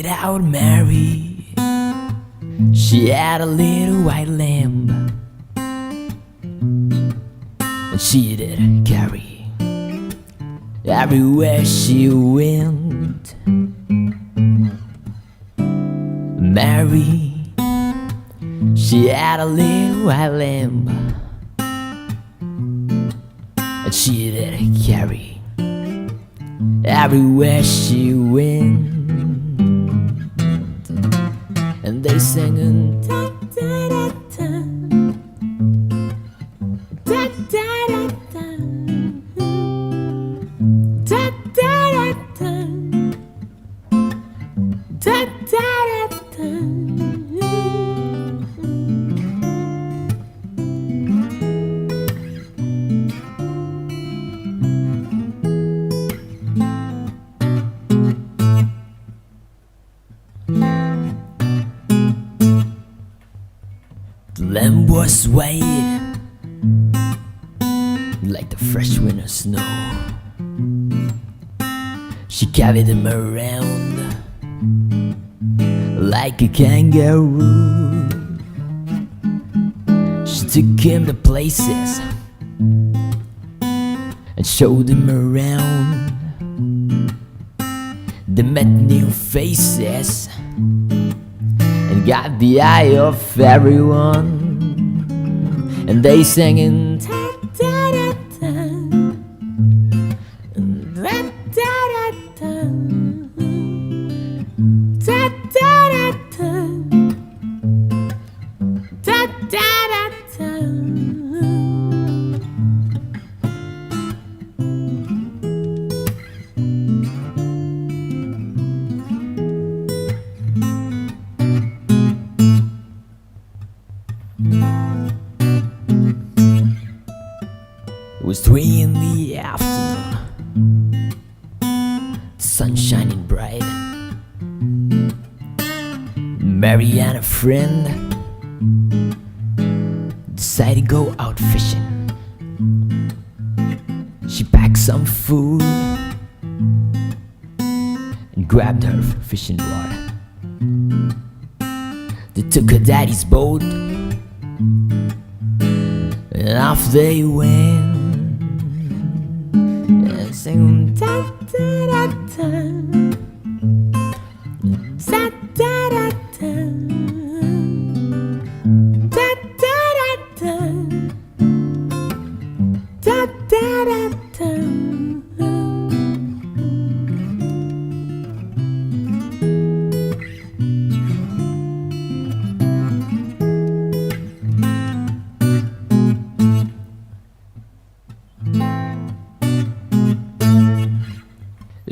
without Mary. She had a little white lamb, and she did carry everywhere she went. Mary, she had a little white lamb, and she did carry everywhere she went. And they sang da da da da, da da da da, da da da da, da da da da. The lamb was white like the fresh winter snow. She carried him around like a kangaroo. She took him to places and showed him around. They met new faces and got the eye of everyone. And they sang in da da da da, da da da da, da da da da, da da da da. It was 3 in the afternoon, the sun shining bright. Mary and a friend decided to go out fishing. She packed some food and grabbed her fishing rod. They took her daddy's boat and off they went. And sang da da da da, da da da da, da da da da, da da da da.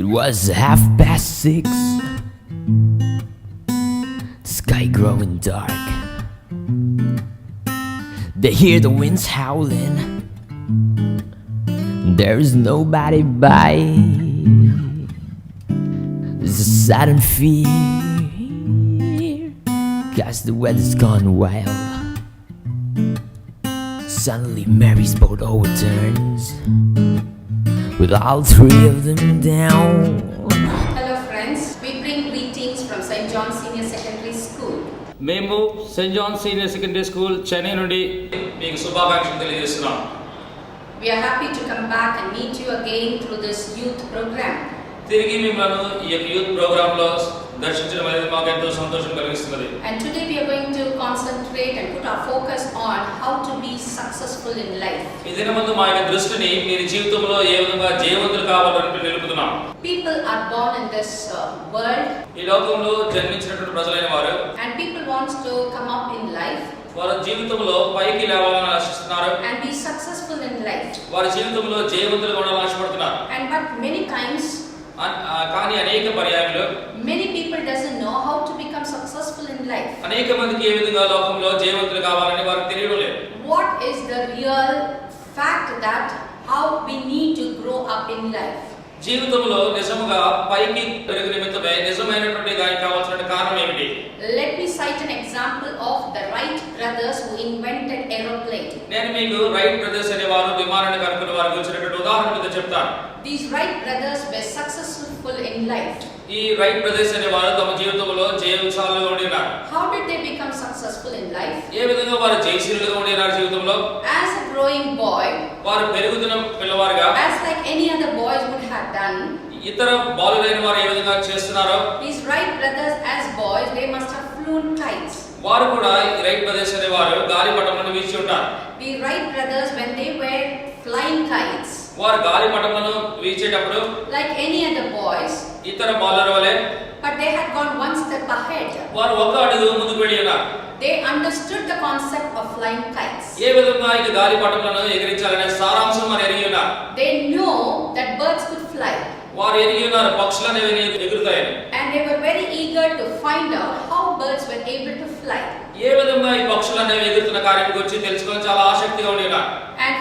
It was 6:30, the sky growing dark. They hear the winds howling, there is nobody by. There's a sudden fear, 'cause the weather's gone wild. Suddenly Mary's boat overturns, with all 3 of them down. Hello friends, we bring greetings from St. John Senior Secondary School. మేము Saint John senior secondary school Chennai నుండి మీకు శుభాకాంక్షలు తెలియజేస్తున్నాం. We are happy to come back and meet you again through this youth program. తిరిగి మిమ్మల్ని ఈ youth programme లో దర్శించడం అనేది మాకు ఎంతో సంతోషం కలిగిస్తున్నది. And today we are going to concentrate and put our focus on how to be successful in life. ఈ దినమందు మా యొక్క దృష్టిని మీరు జీవితంలో ఏ విధంగా జయవంతులు కావాలని నిలుపుతున్నాం. People are born in this world. ఈ లోకంలో జన్మించినటువంటి ప్రజలైన వారు And people want to come up in life. వారి జీవితంలో పైకి లేవాలని ఆశిస్తున్నారు. And be successful in life. వారి జీవితంలో జయవంతులుగా ఉండాలని ఆశపడుతున్నారు. And but many times కానీ అనేక పర్యాయాలు many people doesn't know how to become successful in life. అనేక మందికి ఏ విధంగా లోకంలో జయవంతులు కావాలని వారికి తెలియడం లేదు. What is the real fact that how we need to grow up in life? జీవితంలో నిజముగా పైకి పెరుగు నిమిత్తమే నిజమైనటువంటి దానికి కావాల్సిన కారణం ఏమిటి? Let me cite an example of the Wright brothers who invented aeroplane. నేను మీకు రైట్ బ్రదర్స్ అనే వారు విమానాన్ని కనుక్కున్న వారి గురించి ఉదాహరణ మీద చెప్తాను. These Wright brothers were successful in life. ఈ రైట్ బ్రదర్స్ అనే వారు తమ జీవితంలో జయశాలుగా ఉండినారు. How did they become successful in life? ఏ విధంగా వారు జయశీలుగా ఉండినారు జీవితంలో? As a growing boy, వారు పెరుగుతున్న పిల్లవారుగా, as like any other boys would have done, ఇతర బాలులైన వారు ఏ విధంగా చేస్తున్నారో, these Wright brothers as boys, they must have flown kites. వారు కూడా ఈ రైట్ బ్రదర్స్ అనే వారు గాలిపటములను వీచి ఉంటారు. The Wright brothers, when they were flying kites, వారు గాలిపటములను వీచేటప్పుడు like any other boys, ఇతర బాలుల వలె, but they had gone one step ahead. వారు ఒక అడుగు ముందుకు వెళ్ళి ఉన్నారు. They understood the concept of flying kites. ఏ విధంగా ఈ గాలిపటములను ఎగిరించాలనే సారాంశం వారు ఎరిగి ఉన్నారు. They know that birds could fly. వారు ఎరిగి ఉన్నారు పక్షులు అనేవి ఎగురుతాయని. And they were very eager to find out how birds were able to fly. ఏ విధంగా ఈ పక్షులు అనేవి ఎగురుతున్న కార్యం గురించి తెలుసుకొని చాలా ఆసక్తిగా ఉండి ఉన్నారు. And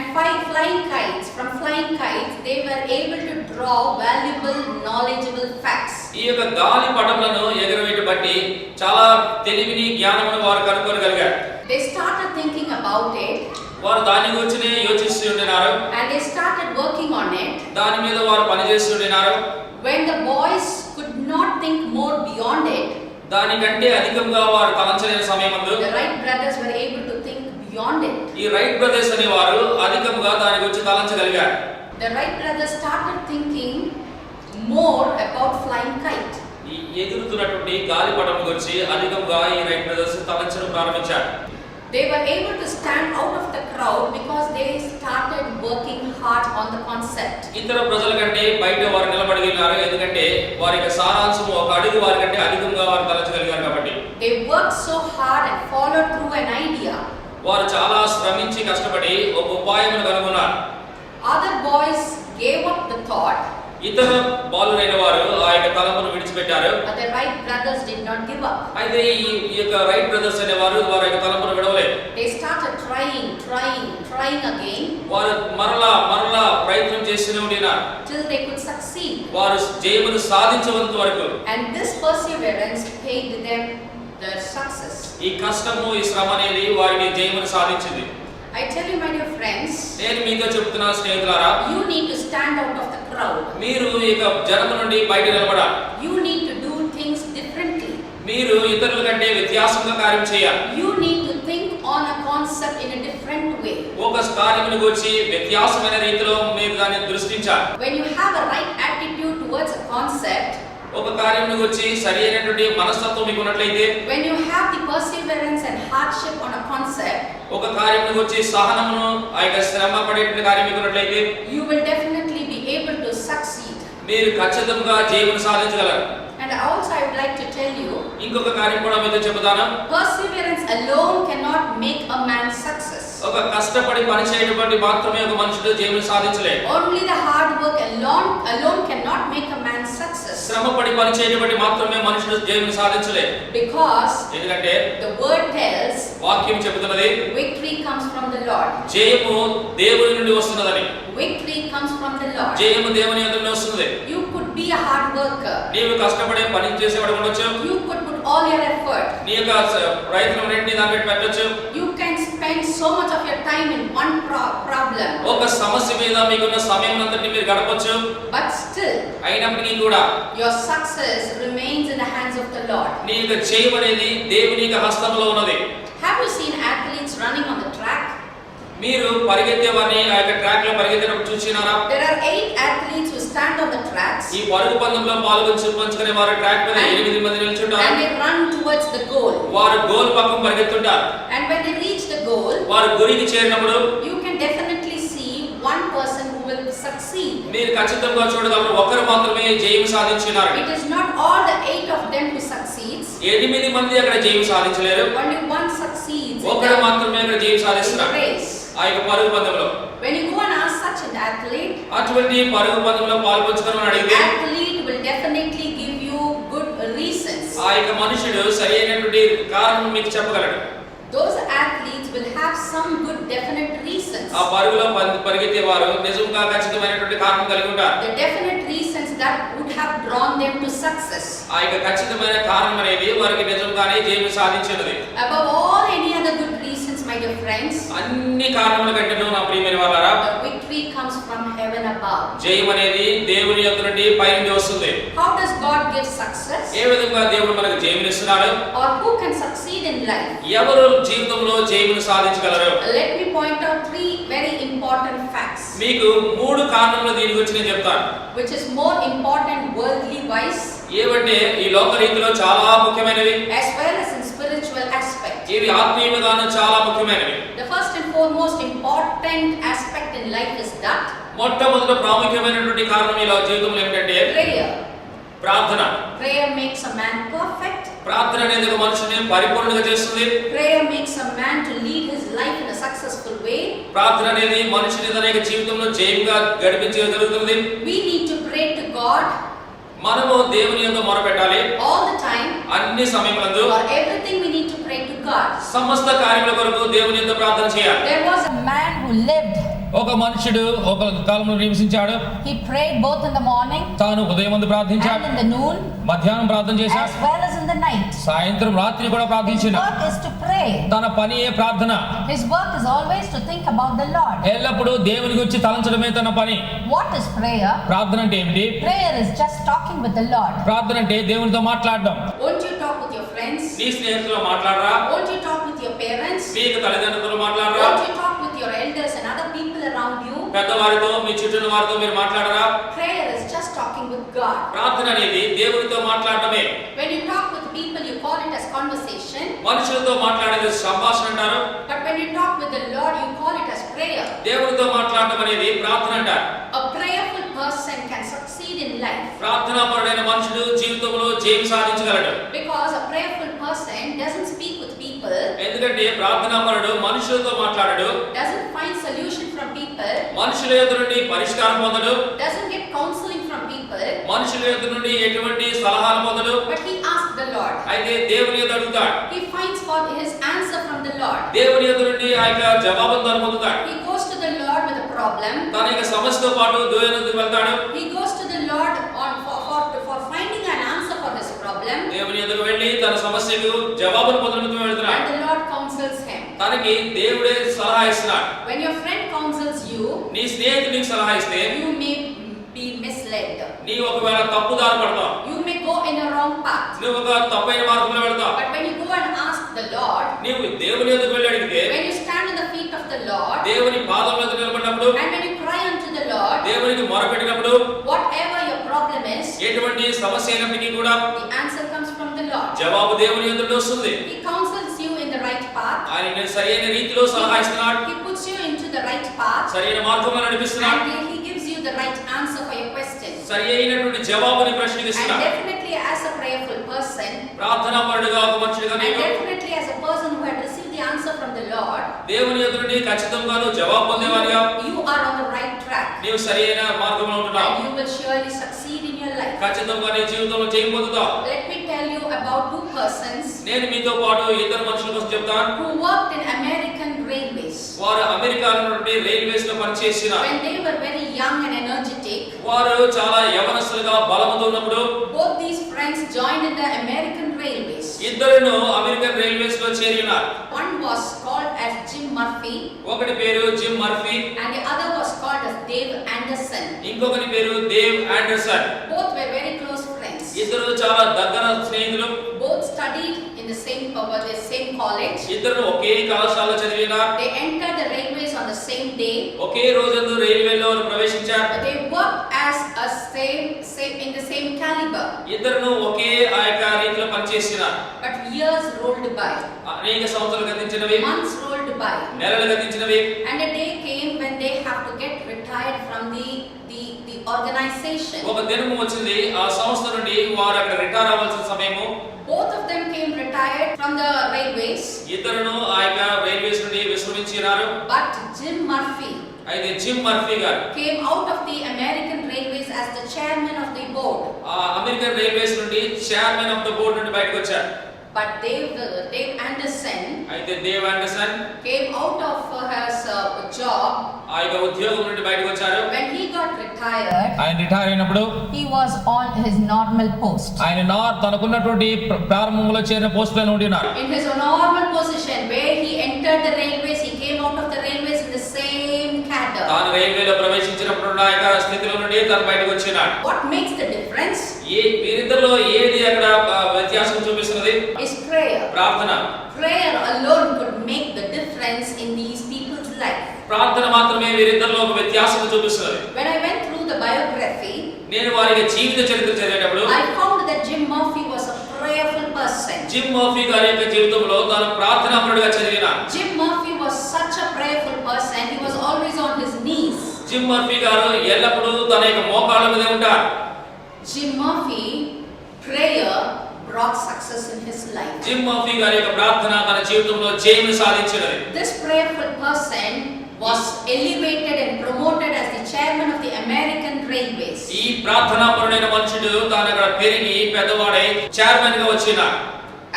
flying kites, from flying kites, they were able to draw valuable, knowledgeable facts. ఈ యొక్క గాలిపటములను ఎగరవేయట బట్టి చాలా తెలివిని జ్ఞానమును వారు కనుగొనగలిగారు. They started thinking about it. వారు దాని గురించి యోచిస్తూ ఉండినారు. And they started working on it. దాని మీద వారు పనిచేస్తూ ఉండినారు. When the boys could not think more beyond it, దానికంటే అధికంగా వారు తలంచలేని సమయమందు the Wright brothers were able to think beyond it. ఈ రైట్ బ్రదర్స్ అనే వారు అధికంగా దాని గురించి తలంచగలిగారు. The Wright brothers started thinking more about flying kite. ఈ ఎగురుతున్నటువంటి గాలిపటం గురించి అధికంగా ఈ రైట్ బ్రదర్స్ తలంచడం ప్రారంభించారు. They were able to stand out of the crowd because they started working hard on the concept. ఇతర ప్రజల కంటే బయట వారు నిలబడగలిగారు, ఎందుకంటే వారి యొక్క సారాంశము ఒక అడుగు వారి కంటే అధికంగా వారు తలంచగలిగారు కాబట్టి. They worked so hard and followed through an idea. వారు చాలా శ్రమించి కష్టపడి ఒక ఉపాయమును కనుగొన్నారు. Other boys gave up the thought. ఇతర బాలురైన వారు ఆ యొక్క తలంపును విడిచిపెట్టారు. But the Wright brothers did not give up. అయితే ఈ యొక్క రైట్ బ్రదర్స్ అనే వారు వారి యొక్క తలంపును విడవలేదు. They started trying again. వారు మరలా ప్రయత్నం చేస్తూనే ఉండినారు Till they could succeed. వారు జయమును సాధించేంత వరకు. And this perseverance paid them their success. ఈ కష్టము, ఈ శ్రమ అనేది వారిని జయమును సాధించింది. I tell you, my dear friends, నేను మీతో చెప్తున్నా స్నేహితులారా, you need to stand out of the crowd. మీరు ఈ జనము నుండి బయట నిలబడాలి. You need to do things differently. మీరు ఇతరుల కంటే వ్యత్యాసంగా కార్యం చేయాలి. You need to think on a concept in a different way. ఒక కార్యమును గురించి వ్యత్యాసమైన రీతిలో మీరు దాన్ని దృష్టించాలి. When you have a right attitude towards a concept, ఒక కార్యమును గురించి సరైనటువంటి మనస్తత్వం మీకు ఉన్నట్లయితే, when you have the perseverance and hardship on a concept, ఒక కార్యమును గురించి సహనమును ఆ యొక్క శ్రమ పడేటువంటి కార్యం మీకు ఉన్నట్లయితే, you will definitely be able to succeed. మీరు ఖచ్చితంగా జయమును సాధించగలరు. And also I would like to tell you, ఇంకొక కార్యం కూడా మీతో చెబుతాను. perseverance alone cannot make a man success. ఒక కష్టపడి పని చేయడం మాత్రమే ఒక మనుషుడు జయమును సాధించలేడు. Only the hard work alone cannot make a man success. శ్రమపడి పని చేయడం మాత్రమే మనుషుడు జయమును సాధించలేడు. Because ఎందుకంటే the word tells, వాక్యం చెబుతున్నది, victory comes from the Lord. జయము దేవుని నుండి వస్తున్నదని. Victory comes from the Lord. జయము దేవుని యొద్ద నుండి వస్తున్నది. You could be a hard worker. నీవు కష్టపడే పని చేసేవాడు ఉండొచ్చు. You could put all your effort. నీ యొక్క ప్రయత్నం అన్నింటినీ దాని మీద పెట్టొచ్చు. You can spend so much of your time in one problem. ఒక సమస్య మీద మీకున్న సమయం అంతటిని మీరు గడపొచ్చు. But still, అయినప్పటికీ కూడా your success remains in the hands of the Lord. నీ యొక్క జయం అనేది దేవుని యొక్క హస్తంలో ఉన్నది. Have you seen athletes running on the track? మీరు పరిగెత్తే వారిని ఆ యొక్క ట్రాక్ లో పరిగెత్తేటప్పుడు చూసినారా? There are 8 athletes who stand on the tracks. ఈ పరుగు పందెంలో పంచుకునే వారు ట్రాక్ మీద 8 మంది నిల్చుంటారు. And they run towards the goal. వారు గోల్ పక్కన పరిగెత్తుంటారు. And when they reach the goal, వారు గురికి చేరినప్పుడు you can definitely see one person who will succeed. మీరు ఖచ్చితంగా చూడగలరు, ఒకరు మాత్రమే జయం సాధించినారు. It is not all the 8 of them who succeeds. 8 మంది అక్కడ జయం సాధించలేరు. Only one succeeds. ఒకరు మాత్రమే అక్కడ జయం సాధిస్తున్నారు Race. ఆ యొక్క పరుగు పందెంలో. When you go and ask such an athlete, అటువంటి పరుగు పందెంలో పాల్పంచుకోవడం the అడిగితే athlete will definitely give you good reasons. ఆ యొక్క మనుషుడు సరైనటువంటి కారణం మీకు చెప్పగలడు. Those athletes will have some good definite reasons. ఆ పరుగులో పరిగెత్తే వారు నిజంగా ఖచ్చితమైనటువంటి కారణం కలిగి ఉంటారు. The definite reasons that would have drawn them to success. ఆ యొక్క ఖచ్చితమైన కారణం అనేది వారికి నిజంగానే జయం సాధించినది. Above all any other good reasons, my dear friends, అన్ని కారణముల కంటేనూ నా ప్రియమైన వారారా, the victory comes from heaven above. above. జయం అనేది దేవుని యొద్ద నుండి పైనుండి వస్తుంది. How does God give success? ఏ విధంగా దేవుడు మనకు జయమునిస్తున్నాడు? Or who can succeed in life? ఎవరు జీవితంలో జయమును సాధించగలరు? Let me point out three very important facts, మీకు 3 కారణములు దీని గురించి నేను చెప్తాను. which is more important worldly wise ఏవంటే ఈ లోక రీతిలో చాలా ముఖ్యమైనవి, as well as in spiritual aspect. ఇవి ఆత్మీయంగాను చాలా ముఖ్యమైనవి. The first and foremost important aspect in life is that మొట్టమొదటి ప్రాముఖ్యమైనటువంటి కారణం ఈ జీవితంలో ఏమిటంటే prayer. ప్రార్థన. Prayer makes a man perfect. ప్రార్థన అనేది ఒక మనిషిని పరిపూర్ణంగా చేస్తుంది. Prayer makes a man to lead his life in a successful way. ప్రార్థన అనేది మనిషిని తన యొక్క జీవితంలో జయంగా గడిపించగలుగుతుంది. We need to pray to God మనము దేవుని యందు మొరపెట్టాలి all the time. అన్ని సమయములందు. For everything we need to pray to God. సమస్త కార్యముల కొరకు దేవుని యందు ప్రార్థన చేయాలి. There was a man who lived. ఒక మనుషుడు ఒక కాలంలో నివసించాడు. He prayed both in the morning తాను ఉదయమందు ప్రార్థించాడు, and in the noon, మధ్యాహ్నం ప్రార్థన చేశాడు, as well as in the night. సాయంత్రం రాత్రి కూడా His ప్రార్థించాడు. work is to pray. తన పనియే ప్రార్థన. His work is always to think about the Lord. ఎల్లప్పుడూ దేవుని గురించి తలంచడమే తన పని. What is prayer? ప్రార్థన అంటే ఏమిటి? Prayer is just talking with the Lord. ప్రార్థన అంటే దేవునితో మాట్లాడడం. Won't you talk with your friends? నీ స్నేహితులతో మాట్లాడరా? Won't you talk with your parents? నీకు తల్లిదండ్రులతో మాట్లాడరా? Won't you talk with your elders and other people around you? పెద్దవారితో, మీ చుట్టూ వారితో మీరు మాట్లాడరా? Prayer is just talking with God. ప్రార్థన అనేది దేవునితో మాట్లాడటమే. When you talk with people, you call it as conversation. మనుషులతో మాట్లాడేది సంభాషణ అంటారు. But when you talk with the Lord, you call it as prayer. దేవునితో మాట్లాడటం అనేది ప్రార్థన అంటారు. A prayerful person can succeed in life ప్రార్థనాపరుడైన మనుషుడు జీవితంలో జయం సాధించగలడు. because a prayerful person doesn't speak with people, ఎందుకంటే ప్రార్థనాపరుడు మనుషులతో మాట్లాడడు, doesn't find solution from people, మనుషుల యొద్ద నుండి పరిష్కారం పొందడు, doesn't get counseling from people, మనుషుల యొద్ద నుండి ఎటువంటి సలహాలు పొందడు. but he asks the Lord. అయితే దేవుని యొద్ద అడుగుతాడు. He finds for his answer from the Lord. దేవుని యొద్ద నుండి ఆ యొక్క జవాబును తను పొందుతాడు. He goes to the Lord with a problem. తన యొక్క సమస్యతో పాటు దేవునికి వెళ్తాడు. He goes to the Lord for finding an answer for his problem. దేవుని యొద్దకు వెళ్ళి తన సమస్యకు జవాబును పొందడానికి వెళ్తున్నాడు. And the Lord counsels him. తనకి దేవుడే సలహా ఇస్తున్నాడు. When your friend counsels you, నీ స్నేహితుడు నీకు సలహా ఇస్తే you may be misled. నీ ఒకవేళ తప్పుదారి పడతావు. You may go in a wrong path. నువ్వు ఒక తప్పైన మార్గంలో వెళ్తావు. But when you go and ask the Lord, నీవు దేవుని యొద్దకు వెళ్ళి అడిగితే, when you stand in the feet of the Lord, దేవుని పాదం మీద నిలబడినప్పుడు, and when you cry unto the Lord, దేవునికి మొరపెట్టినప్పుడు, whatever your problem is, ఎటువంటి సమస్య అయినప్పటికీ కూడా the answer comes from the Lord. జవాబు దేవుని యొద్ద నుండి వస్తుంది. He counsels you in the right path. ఆయన నేను సరైన రీతిలో సలహా ఇస్తున్నాడు. He puts you into the right path, సరైన మార్గంలో నడిపిస్తున్నాడు. and he gives you the right answer for your question. సరి అయినటువంటి జవాబుని And ప్రశ్నిస్తున్నాడు. definitely as a prayerful person, ప్రార్థనాపరుడుగా ఒక మనుషుడిగా and నీవు definitely as a person who had received the answer from the Lord, దేవుని యొద్ద నుండి ఖచ్చితంగాను జవాబు పొందేవారిగా you are on the right track, నీవు సరైన మార్గంలో ఉంటున్నావు. and you will surely succeed in your life. ఖచ్చితంగా నీ జీవితంలో జయం పొందుతావు. Let me tell you about two persons నేను మీతో పాటు ఇద్దరు మనుషుల కోసం చెప్తాను. who worked in American railways. వారు అమెరికాలో నుండి రైల్వేస్ లో పనిచేసిన When they were very young and energetic, వారు చాలా యవనస్తులుగా బలముతో ఉన్నప్పుడు both these friends joined in the American railways. ఇద్దరును అమెరికన్ రైల్వేస్ లో చేరి ఉన్నారు. One was called as Jim Murphy, ఒకటి పేరు gym Murphy, and the other was called as Dave Anderson. ఇంకొకటి పేరు Dave Anderson. Both were very close friends. ఇద్దరు చాలా దగ్గర స్నేహితులు. Both studied in the same college. ఇద్దరు ఒకే కళాశాలలో చదివినారు. They entered the railways on the same day. ఒకే రోజందు రైల్వేలో ప్రవేశించారు. They worked as a in the same caliber. ఇద్దరును ఒకే ఆ యొక్క రీతిలో పనిచేసినారు. But years rolled by. అనేక సంవత్సరాలు గతించినవి, Months rolled by. నెలలు గతించినవి. And a day came when they have to get retired from the organization. ఒక దినము వచ్చింది, ఆ సంస్థ నుండి వారు అక్కడ రిటైర్ అవ్వాల్సిన సమయము. Both of them came retired from the railways. ఇద్దరును ఆ యొక్క రైల్వేస్ నుండి విశ్రమించినారు. But Jim Murphy అయితే జిమ్ మర్ఫీ గారు came out of the American railways as the chairman of the board. ఆ అమెరికన్ రైల్వేస్ నుండి చైర్మన్ ఆఫ్ ద బోర్డ్ నుండి బయటకు వచ్చారు. But Dave Anderson అయితే Dave Anderson came out of his job. ఆ యొక్క ఉద్యోగం నుండి బయటకు వచ్చారు. When he got retired, ఆయన రిటైర్ అయినప్పుడు he was on his normal post. ఆయన తనకున్నటువంటి ప్రారంభంలో చేరిన పోస్ట్ లో ఉండినారు. In his normal position, where he entered the railways, he came out of the railways in the same cadre. తాను రైల్వేలో ప్రవేశించిన ప్రవేశించినప్పుడు ఆ యొక్క స్థితిలో నుండి తను బయటకు వచ్చినాడు. What makes the difference? వీరిద్దరిలో ఏది అక్కడ వ్యత్యాసం చూపిస్తున్నది? Is prayer. ప్రార్థన. Prayer alone could make the difference in these people's life. ప్రార్థన మాత్రమే వీరిద్దరిలో ఒక వ్యత్యాసం చూపిస్తున్నది. When I went through the biography, నేను వారి జీవిత చరిత్ర చదివేటప్పుడు I found that Jim Murphy was a prayerful person. Gym Murphy గారి యొక్క జీవితంలో తాను ప్రార్థనాపరుడుగా చదివిన. Jim Murphy was such a prayerful person. He was always on his knees. Gym Murphy గారు ఎల్లప్పుడూ తన యొక్క మోకాళ్ళ మీద ఉంటారు. Jim Murphy prayer brought success in his life. Gym Murphy గారి యొక్క ప్రార్థన తన జీవితంలో జయము సాధించినది. This prayerful person was elevated and promoted as the chairman of the American Railways. ఈ ప్రార్థనాపరుడైన మనుషుడు తాను అక్కడ పెరిగి పెద్దవాడై చైర్మన్ గా వచ్చినాడు.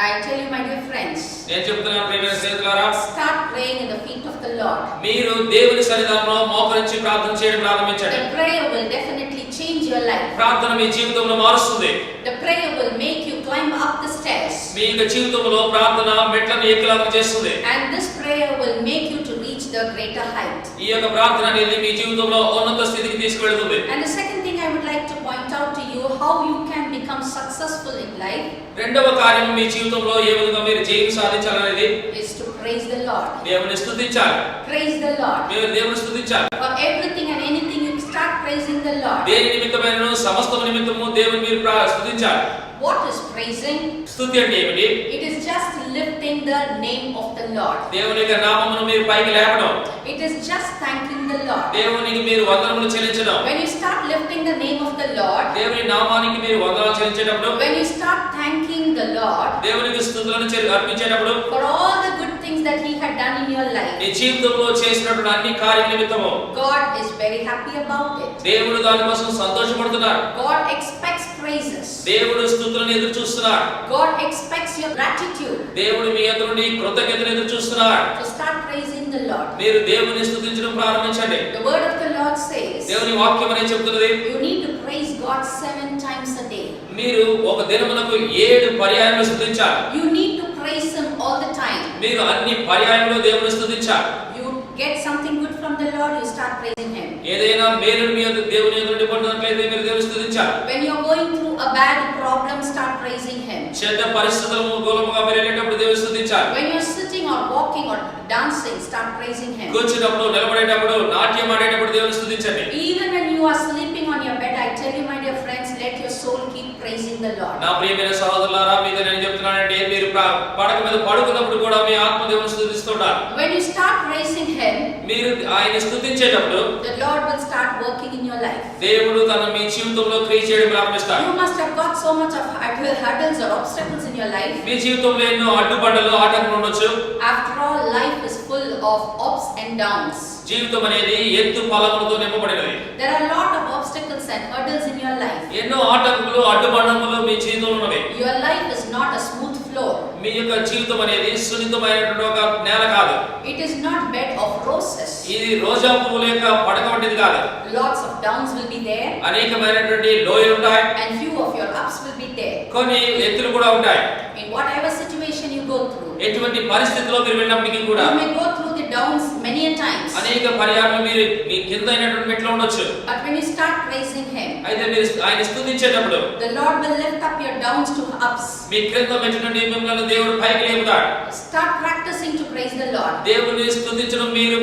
I tell you, my dear friends, నేను చెప్తున్నాను ప్రియమైన స్నేహితులారా, start praying in the feet of the Lord. మీరు దేవుని సన్నిధానంలో మోకరించి ప్రార్థన చేయడం ప్రారంభించండి. The prayer will definitely change your life. ప్రార్థన మీ జీవితంలో మారుస్తుంది. The prayer will make you climb up the stairs. మీ యొక్క జీవితంలో ప్రార్థన మెట్లను ఎక్కలాగా చేస్తుంది. And this prayer will make you to reach the greater height. ఈ యొక్క ప్రార్థన అనేది మీ జీవితంలో ఉన్నత స్థితికి తీసుకెళ్తుంది. And the second thing I would like to point out to you, how you can become successful in life, రెండవ కార్యం మీ జీవితంలో ఏ విధంగా మీరు జయం సాధించాలనేది is to praise the Lord. దేవుని స్తుతించాలి. Praise the Lord. మీరు దేవుని స్తుతించాలి. For everything and anything you start praising the Lord. దేని నిమిత్తమైనను సమస్త నిమిత్తము దేవుని మీరు స్తుతించాలి. What is praising? స్తుతి అంటే ఏమిటి? It is just lifting the name of the Lord. దేవుని యొక్క నామమును మీరు పైకి లేపడం. It is just thanking the Lord. దేవునికి మీరు వందనములు చెల్లించడం. When you start lifting the name of the Lord, దేవుని నామానికి మీరు వందనాలు చెల్లించేటప్పుడు, when you start thanking the Lord దేవునికి స్తుతులను అర్పించేటప్పుడు, for all the good things that he had done in your life, నీ జీవితంలో చేసినటువంటి అన్ని కార్యముల నిమిత్తము God is very happy about it. దేవుడు దాని కోసం సంతోషపడుతున్నాడు. God expects praises. దేవుడు స్తుతులను ఎదురు చూస్తున్నాడు. God expects your gratitude. దేవుడు మీ యొద్ద నుండి కృతజ్ఞతను ఎదురు చూస్తున్నాడు. So start praising the Lord. మీరు దేవుని స్తుతించడం ప్రారంభించండి. The word of the Lord says, దేవుని వాక్యం అనేది చెప్తున్నది, you need to praise God 7 times a day. మీరు ఒక దినమునకు 7 పర్యాయములు స్తుతించాలి. You need to praise him all the time. మీరు అన్ని పర్యాయములు దేవుని స్తుతించాలి. You get something good from the Lord, you start praising him. ఏదైనా మేలును మీ యొద్ద దేవుని యొద్ద నుండి పొందినట్లయితే మీరు దేవుని స్తుతించాలి. When you are going through a bad problem, start praising him. చెడ్డ పరిస్థితుల మూలంగా మీరు వెళ్ళేటప్పుడు దేవుని స్తుతించాలి. When you are sitting or walking or dancing, start praising him. కూర్చున్నప్పుడు, నిలబడేటప్పుడు, నాట్యం ఆడేటప్పుడు దేవుని స్తుతించండి. Even when you are sleeping on your bed, I tell you, my dear friends, let your soul keep praising the Lord. నా ప్రియమైన సహోదరులారా, మీతో నేను చెప్తున్నానంటే, మీరు పడక మీద పడుకున్నప్పుడు కూడా మీ ఆత్మ దేవుని స్తుతిస్తుండాలి. When you start praising him, మీరు ఆయన స్తుతించేటప్పుడు the Lord will start working in your life. దేవుడు తన మీ జీవితంలో క్రియ చేయడం ప్రారంభిస్తాడు. You must have got so much of hurdles or obstacles in your life. మీ జీవితంలో ఎన్నో అడ్డుబండలు, ఆటంకాలు ఉండొచ్చు. After all, life is full of ups and downs. జీవితం అనేది ఎత్తు పలములతో నింపబడినది. There are a lot of obstacles and hurdles in your life. ఎన్నో ఆటంకాలు, అడ్డుబండములు మీ జీవితంలో ఉన్నవి. Your life is not a smooth floor. మీ యొక్క జీవితం అనేది సున్నితమైనటువంటి ఒక నేల కాదు. It is not bed of roses. ఇది రోజా పువ్వుల యొక్క పడక వంటిది కాదు. Lots of downs will be there, అనేకమైనటువంటి లోయలు ఉంటాయి. and few of your ups will be there. కొన్ని ఎత్తులు కూడా ఉంటాయి. In whatever situation you go through, ఎటువంటి పరిస్థితిలో మీరు వెళ్ళినప్పటికీ కూడా you may go through the downs many a times. అనేక పర్యాయాలు మీరు మీ కింద అయినటువంటి మెట్లు ఉండొచ్చు. But when you start praising him, అయితే మీరు ఆయన స్తుతించేటప్పుడు the Lord will lift up your downs to ups. మీ క్రింద మెట్ల నుండి మిమ్మల్ని దేవుడు పైకి లేపుతాడు. Start practicing to praise the Lord. దేవుని స్తుతించడం మీరు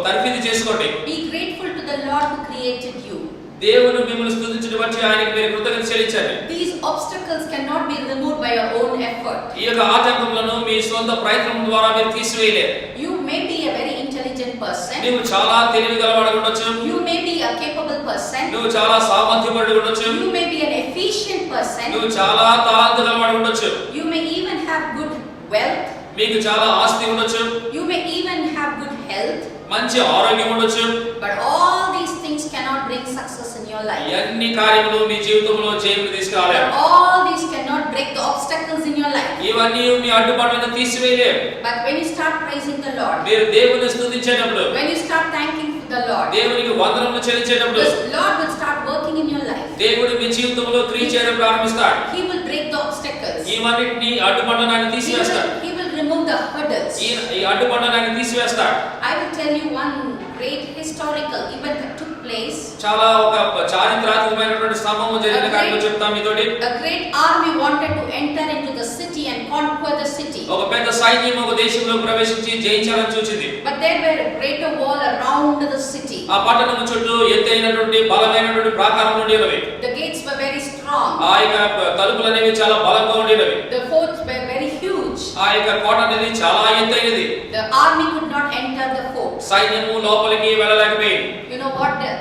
తర్ఫీదు చేసుకోండి. Be grateful to the Lord who created you. దేవుడు మిమ్మల్ని స్తుతించడం బట్టి ఆయనకి మీరు కృతజ్ఞత చెల్లించండి. These obstacles cannot be removed by your own effort. ఈ యొక్క ఆటంకములను మీ సొంత ప్రయత్నం ద్వారా మీరు తీసివేయలేరు. You may be a very intelligent person. నువ్వు చాలా తెలివి గలవాడు ఉండొచ్చు. You may be a capable person. నువ్వు చాలా సామర్థ్యపరుడు ఉండొచ్చు. You may be an efficient person. నువ్వు చాలా తాళంతు గలవాడు ఉండొచ్చు. You may even have good wealth. మీకు చాలా ఆస్తి ఉండొచ్చు. You may even have good health. మంచి ఆరోగ్యం ఉండొచ్చు. But all these things cannot bring success in your life. అన్ని కార్యములు మీ జీవితంలో జయము తీసుకురాలేవు. All these cannot break the obstacles in your life. ఇవన్నీ మీ అడ్డుబాట్లను తీసివేయలేవు. But when you start praising the Lord, మీరు దేవుని స్తుతించేటప్పుడు, when you start thanking the Lord, దేవునికి వందనములు చెల్లించేటప్పుడు, the Lord will start working in your life. దేవుడు మీ జీవితంలో క్రియ చేయడం ప్రారంభిస్తాడు. He will break the obstacles. ఇవన్నిటిని అడ్డుబండలను తీసివేస్తాడు. He will remove the hurdles. ఈ అడ్డుబండలను తీసివేస్తాడు. I will tell you one great historical event that took place. చాలా ఒక చారిత్రాత్మకమైనటువంటి సంభవం జరిగిన కార్యం చెప్తాం మీతోటి. A great army wanted to enter into the city and conquer the city. ఒక పెద్ద సైన్యం ఒక దేశంలో ప్రవేశించి జయించాలని చూచింది. But there were a greater wall around the city. ఆ పట్టణం చుట్టూ ఎత్తైనటువంటి బలమైనటువంటి ప్రాకారం ఉండేవి. The gates were very strong. ఆ యొక్క తలుపులు అనేవి చాలా బలంగా ఉండేవి. The forts were very huge. ఆ యొక్క కోట అనేది చాలా ఎత్తైనది. The army could not enter the fort. సైన్యము లోపలికి వెళ్ళలేకపోయింది. You know what the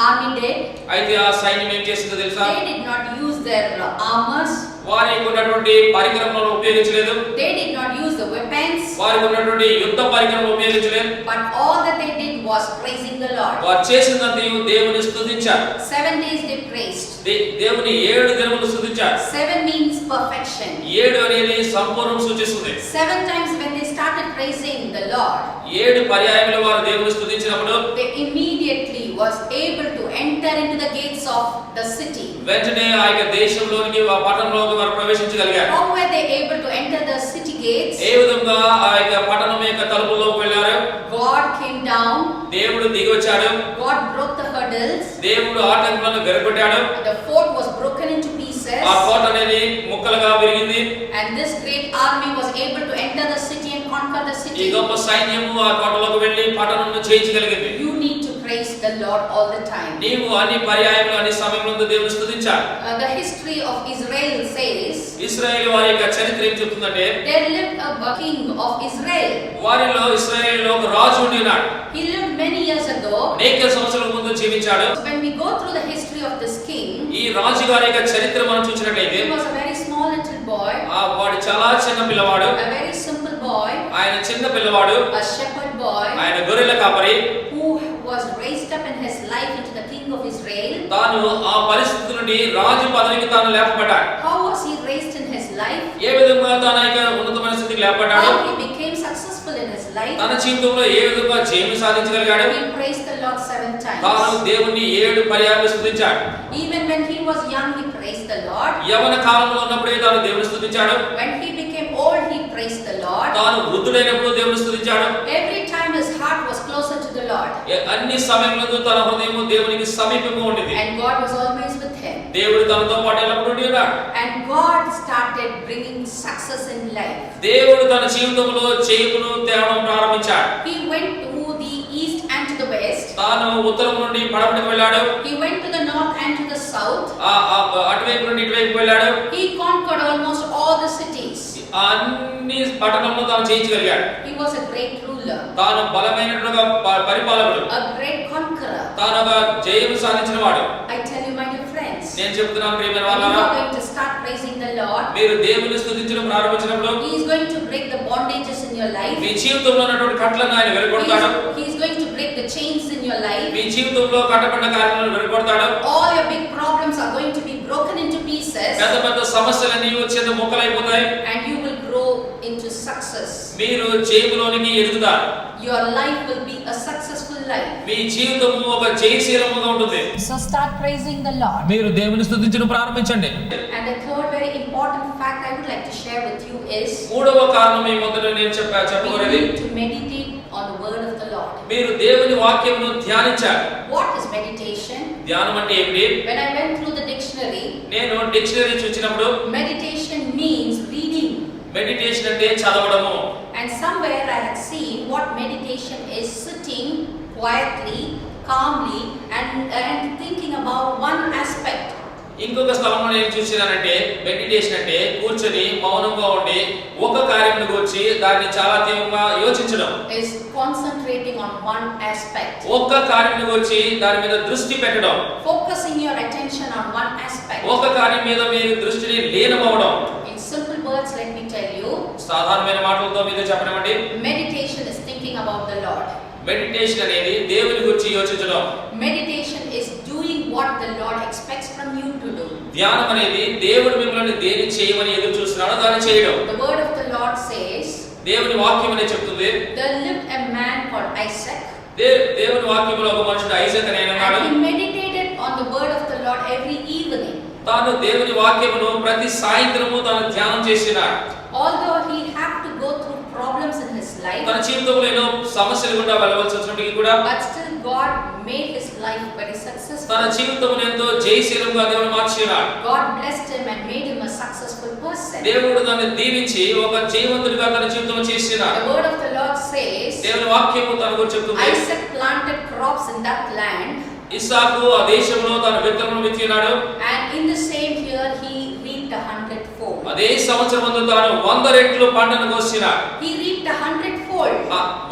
army did? అయితే ఆ సైన్యం ఏం చేసిందో తెలుసా? They did not use their armors. వారికి ఉన్నటువంటి పరికరములను ఉపయోగించలేదు. They did not use the weapons. వారికి ఉన్నటువంటి యుద్ధ పరికరములను ఉపయోగించలేదు. But all that they did was praising the Lord. వారు చేసినంతయు దేవుని స్తుతించారు. 7 days they praised. దేవుని 7 దినములు స్తుతించారు. 7 means perfection. 7 అనేది సంపూర్ణం సూచిస్తుంది. 7 times when they started praising the Lord, 7 పర్యాయములు వారు దేవుని స్తుతించినప్పుడు they immediately was able to enter into the gates of the city. వెంటనే ఆ యొక్క దేశంలోనికి ఆ పట్టణంలోకి వారు ప్రవేశించగలిగారు. How were they able to enter the city gates? ఏ విధంగా ఆ యొక్క పట్టణం యొక్క తలుపుల్లోకి వెళ్ళారు? God came down. దేవుడు దిగి వచ్చాడు. God broke the hurdles. దేవుడు ఆటంకులను విరగొట్టాడు. The fort was broken into pieces. ఆ కోట అనేది ముక్కలుగా విరిగింది. And this great army was able to enter the city and conquer the ఈ city. గొప్ప సైన్యము ఆ కోటలోకి వెళ్ళి పట్టణంను జయించగలిగింది. You need to praise the Lord all the time. నీవు అన్ని పర్యాయములు అన్ని సమయములందు దేవుని స్తుతించాలి. The history of Israel says ఇశ్రాయేలు వారి యొక్క చరిత్ర ఏం చెప్తుందంటే there lived a king of Israel. వారిలో ఇశ్రాయేలులో ఒక రాజు ఉన్నాడు. He lived many years ago. అనేక సంవత్సరాల ముందు జీవించాడు. When we go through the history of this king, ఈ రాజు గారి యొక్క చరిత్ర మనం చూసినట్లయితే he was a very small little boy, వాడు చాలా చిన్న పిల్లవాడు. a very simple boy, ఆయన చిన్న పిల్లవాడు. a shepherd boy ఆయన గొర్రెల కాపరి. who was raised up in his life into the king of Israel. తాను ఆ పరిస్థితి నుండి రాజు పదవికి తాను లేపబడ్డాడు. How was he raised in his life? ఏ విధంగా తాను యొక్క ఉన్నతమైన స్థితికి లేపబడ్డాడు? How he became successful in his life? తన జీవితంలో ఏ విధంగా జయము సాధించగలిగాడు? He praised the Lord 7 తాను times. దేవుణ్ణి 7 పర్యాయాలు స్తుతించాడు. Even when he was young, he praised the Lord. యవన కాలంలో ఉన్నప్పుడే తాను దేవుని స్తుతించాడు. When he became old, he praised the Lord. తాను వృద్ధుడైనప్పుడు దేవుని స్తుతించాడు. Every time his heart was closer to the Lord. అన్ని సమయములందు తన హృదయము దేవునికి సమీపంగా ఉండేది. And God was always with him. దేవుడు తనతో పాటు ఎల్లప్పుడూ ఉన్నాడు. And God started bringing success in life. దేవుడు తన జీవితంలో జయమును తేవడం ప్రారంభించాడు. He went to the east and to the west. తాను ఉత్తరం నుండి పడమటికి వెళ్ళాడు. He went to the north and to the south. అటువైపు నుండి ఇటువైపు వెళ్ళాడు. He conquered almost all the cities. అన్ని పట్టణంలో తాను జయించగలిగాడు. He was a great ruler. తాను బలమైనటువంటి పరిపాలకుడు. A great conqueror. తాను ఒక జయము సాధించిన వాడు. I tell you, my dear friends, నేను చెప్తున్నాను ప్రియమైన when you వాళ్ళారా, are going to start praising the Lord, మీరు దేవుని స్తుతించడం ప్రారంభించినప్పుడు He is going to break the bondages in your life. మీ జీవితంలో ఉన్నటువంటి కట్లను ఆయన విరగొడతాడు. He is going to break the chains in your life. మీ జీవితంలో కట్టబడిన కార్యాలను విరగొడతాడు. All your big problems are going to be broken into pieces. పెద్ద పెద్ద సమస్యలన్నీ చిన్న ముక్కలైపోతాయి. And you will grow into success. మీరు జయములోనికి ఎదుగుతారు. Your life will be a successful life. మీ జీవితము ఒక జయశీలముగా ఉంటుంది. So start praising the Lord. మీరు దేవుని స్తుతించడం ప్రారంభించండి. And the third very important fact I would like to share with you is మూడవ కారణం ఈ మొదట నేను we చెప్పగోరేది, need to meditate on the word of the Lord. మీరు దేవుని వాక్యమును ధ్యానించాలి. What is meditation? ధ్యానం అంటే ఏమిటి? When I went through the dictionary, నేను డిక్షనరీ చూసినప్పుడు meditation means reading. మెడిటేషన్ అంటే చదవడము. And somewhere I had seen what meditation is: sitting quietly, calmly, and thinking about one aspect. ఇంకొక స్థలంలో నేను చూసినానంటే మెడిటేషన్ అంటే కూర్చొని మౌనంగా ఉండి ఒక కార్యమును గురించి దాన్ని చాలా తీవ్రంగా యోచించడం. Is concentrating on one aspect. ఒక్క కార్యమును గురించి దాని మీద దృష్టి పెట్టడం. Focusing your attention on one aspect. ఒక కార్యం మీద మీరు దృష్టిని లీనమవడం. In simple words, let me tell you, సాధారణమైన మాటలతో మీతో చెప్పనివ్వండి. meditation is thinking about the Lord. Meditation అనేది దేవుని గురించి యోచించడం. Meditation is doing what the Lord expects from you to do. ధ్యానం అనేది దేవుడు మిమ్మల్ని దేని చేయమని ఎదురు చూస్తున్నాడో దాన్ని చేయడం. The word of the Lord says, దేవుని వాక్యం అనే చెప్తుంది. there lived a man called Isaac. దేవుని వాక్యంలో ఒక మనుషుడు ఐజాక్ అని అన్నాడు. And he meditated on the word of the Lord every evening. తాను దేవుని వాక్యమును ప్రతి సాయంత్రము తాను ధ్యానం చేసినాడు. Although he had to go through problems in his life, తన జీవితంలో ఎన్నో సమస్యలు గుండా వెళ్ళవలసి వచ్చినప్పటికీ కూడా but still God made his life very successful. తన జీవితమును ఎంతో జయశీలంగా దేవుడు మార్చినాడు. God blessed him and made him a successful person. దేవుడు తనని దీవించి ఒక జయవంతుడిగా తన జీవితం చేసినాడు. The word of the Lord says, దేవుని వాక్యము తన గురించి చెప్తుంది. Isaac planted crops in that land. ఇస్సాకు ఆ దేశంలో తన విత్తనమును విత్తినాడు. And in the same year he reaped 100-fold. అదే సంవత్సరమందు తాను 100 రెట్లు పంటను కోసినాడు. He reaped 100-fold.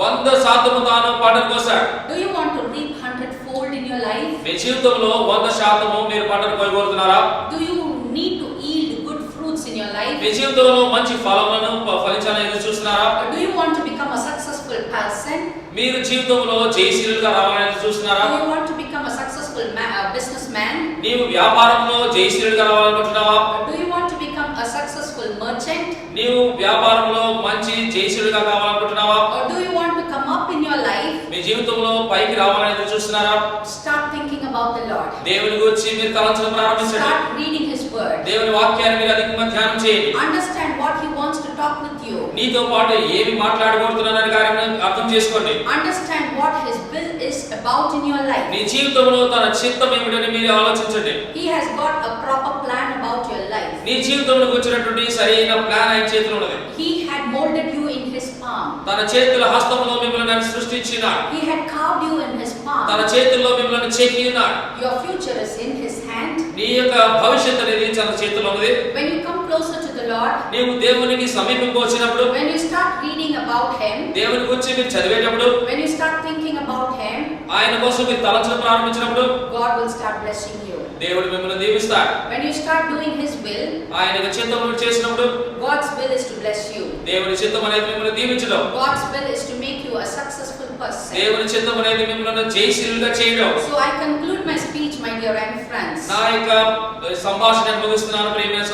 100% తాను పంటను కోసాడు. Do you want to reap 100-fold in your life? మీ జీవితంలో 100% మీరు పంటను కోయగలుగుతున్నారా? Do you need to yield good fruits in your life? మీ జీవితంలో మంచి ఫలములను ఫలించాలని ఎదురు చూస్తున్నారా? Or do you want to become a successful person? మీరు జీవితంలో జయశీలుగా రావాలని ఎదురు చూస్తున్నారా? Do you want to become a successful businessman? నీవు వ్యాపారంలో జయశీలుగా రావాలనుకుంటున్నావా? Or do you want to become a successful merchant? నీవు వ్యాపారంలో మంచి జయశీలుగా కావాలనుకుంటున్నావా? Or do you want to come up in your life? మీ జీవితంలో పైకి రావాలని ఎదురు చూస్తున్నారా? Start thinking about the Lord. దేవుని గురించి మీరు తలంచడం ప్రారంభించండి. Start reading his word. దేవుని వాక్యాన్ని మీరు అధికంగా ధ్యానం చేయండి. Understand what he wants to talk with you. నీతో పాటు ఏమి మాట్లాడబోతున్నారనే కార్యాన్ని అర్థం చేసుకోండి. Understand what his will is about in your life. నీ జీవితంలో తన చిత్తం ఏమిటని మీరు ఆలోచించండి. He has got a proper plan about your life. నీ జీవితంలో కూర్చున్నటువంటి సరైన ప్లాన్ ఆయన చేతిలో ఉన్నది. He had molded you in his palm. తన చేతుల హస్తములో మిమ్మల్ని సృష్టించినాడు. He had carved you in his palm. తన చేతుల్లో మిమ్మల్ని చెక్కి ఉన్నాడు. Your future is in his hand. నీ యొక్క భవిష్యత్తు అనేది తన చేతిలో ఉన్నది. When you come closer to the Lord, నీవు దేవునికి సమీపంగా వచ్చినప్పుడు, when you start reading about him, దేవుని గురించి మీరు చదివేటప్పుడు, when you start thinking about him, ఆయన కోసం మీరు తలంచడం ప్రారంభించినప్పుడు, God will start blessing you. దేవుడు మిమ్మల్ని దీవిస్తాడు. When you start doing his will, ఆయన చిత్తమును చేసినప్పుడు, God's will is to bless you. దేవుని చిత్తం అనేది మిమ్మల్ని దీవించడం. God's will is to make you a successful person. దేవుని చిత్తం అనేది మిమ్మల్ని జయశీలుగా చేయడం. So I conclude my speech, my dear and friends. నా యొక్క సంభాషణ ముగిస్తున్నాను ప్రియమైన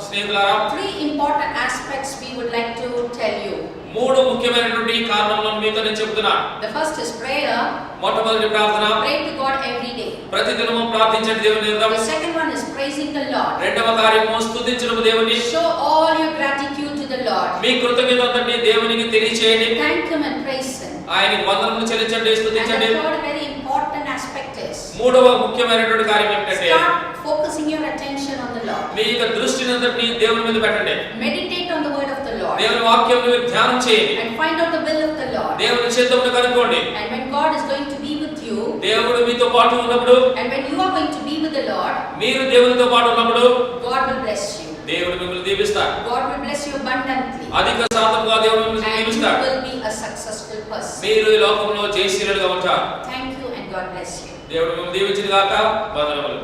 స్నేహితులారా. 3 important aspects we would like to tell you. 3 ముఖ్యమైనటువంటి కారణాలను మీతో నేను చెప్తున్నాను. The first is prayer. మొట్టమొదటి ప్రార్థన. Pray to God every day. ప్రతిదినము ప్రార్థించండి దేవుని ఎదుట. The second one is praising the Lord. రెండవ కార్యము స్తుతించడం దేవుని. Show all your gratitude to the Lord. మీ కృతజ్ఞతని దేవునికి తెలియచేయండి. Thank him and praise him. ఆయనకి వందనములు చెల్లించండి, And స్తుతించండి. the third very important aspect is మూడవ ముఖ్యమైనటువంటి కార్యం ఏమిటంటే, start focusing your attention on the Lord. మీ యొక్క దృష్టిని అంతటిని దేవుని మీద పెట్టండి. Meditate on the word of the Lord. దేవుని వాక్యం మీరు ధ్యానం చేయండి. And find out the will of the Lord. దేవుని చిత్తమును కనుక్కోండి. And when God is going to be with you, దేవుడు మీతో పాటు ఉన్నప్పుడు, and when you are going to be with the Lord, మీరు దేవునితో పాటు ఉన్నప్పుడు God will bless you. దేవుడు మిమ్మల్ని దీవిస్తాడు. God will bless you abundantly. అధిక శాతంగా దేవుడు మిమ్మల్ని And you దీవిస్తాడు. will be a successful person. మీరు ఈ లోకంలో జయశీలుగా ఉంటారు. Thank you and God bless you. దేవుడు మిమ్మల్ని దీవించును గాక. వందనములు.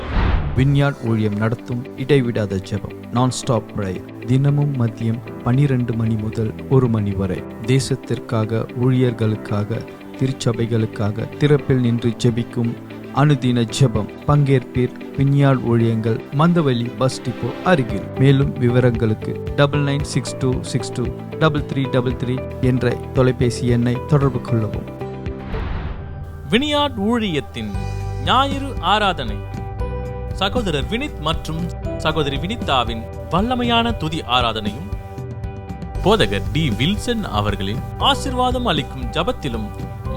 வின்யார்ட் ஊழியம் நடத்தும் இடைவிடாத ஜெபம் நான் ஸ்டாப் பிரேயர் தினமும் மதியம் 12 மணி முதல் 1 மணி வரை தேசத்திற்காக, ஊழியர்களுக்காக, திருச்சபைகளுக்காக திறப்பில் நின்று ஜெபிக்கும் அனுதின ஜெபம். பங்கேற்பீர். வின்யார்ட் ஊழியங்கள், மந்தவெளி பஸ் டிப்போ அருகில். மேலும் விவரங்களுக்கு 9962623333 என்ற தொலைபேசி எண்ணை தொடர்பு கொள்ளவும். வினியார்ட் ஊழியத்தின் ஞாயிறு ஆராதனை சகோதரர் வினித் மற்றும் சகோதரி வினிதாவின் வல்லமையான துதி ஆராதனையும், போதகர் டி வில்சன் அவர்களின் ஆசீர்வாதம் அளிக்கும் ஜபத்திலும்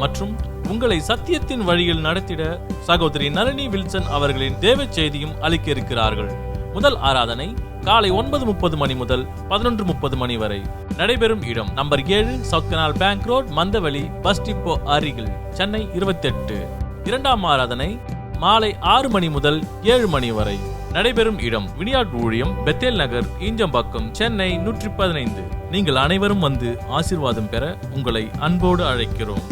மற்றும் உங்களை சத்தியத்தின் வழியில் நடத்திட சகோதரி நளினி வில்சன் அவர்களின் தேவ செய்தியும் அளிக்க இருக்கிறார்கள். முதல் ஆராதனை காலை 9:30 மணி முதல் 11:30 மணி வரை நடைபெறும் இடம் number 7 south canal bank road, Mandaveli bus depot அருகில், சென்னை 28. இரண்டாம் ஆராதனை மாலை 6 மணி முதல் 7 மணி வரை நடைபெறும் இடம் வினியார்ட் ஊழியம், பெத்தேல் நகர், ஈஞ்சம்பாக்கம், சென்னை 115. நீங்கள் அனைவரும் வந்து ஆசீர்வாதம் பெற உங்களை அன்போடு அழைக்கிறோம்.